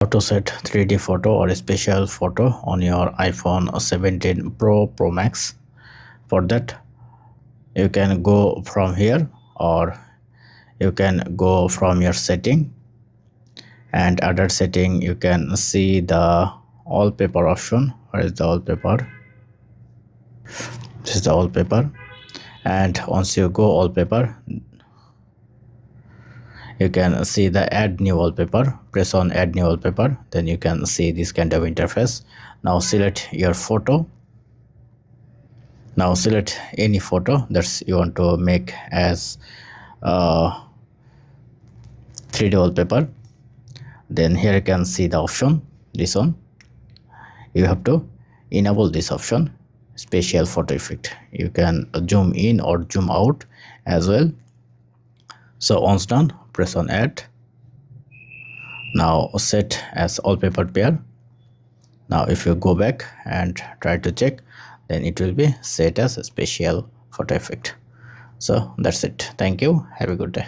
How to set 3D photo or a special photo on your iPhone 17 Pro Max. For that, you can go from here, or you can go from your setting, and other setting you can see the wallpaper option. Where is the wallpaper? This is the wallpaper. And once you go wallpaper, you can see the add new wallpaper. Press on add new wallpaper, then you can see this kind of interface. Now select your photo. Now select any photo that you want to make as 3D wallpaper. Then here you can see the option, this one. You have to enable this option, spatial photo effect. You can zoom in or zoom out as well. So once done, press on add. Now set as wallpaper pair. Now if you go back and try to check, then it will be set as a spatial photo effect. So that's it. Thank you. Have a good day.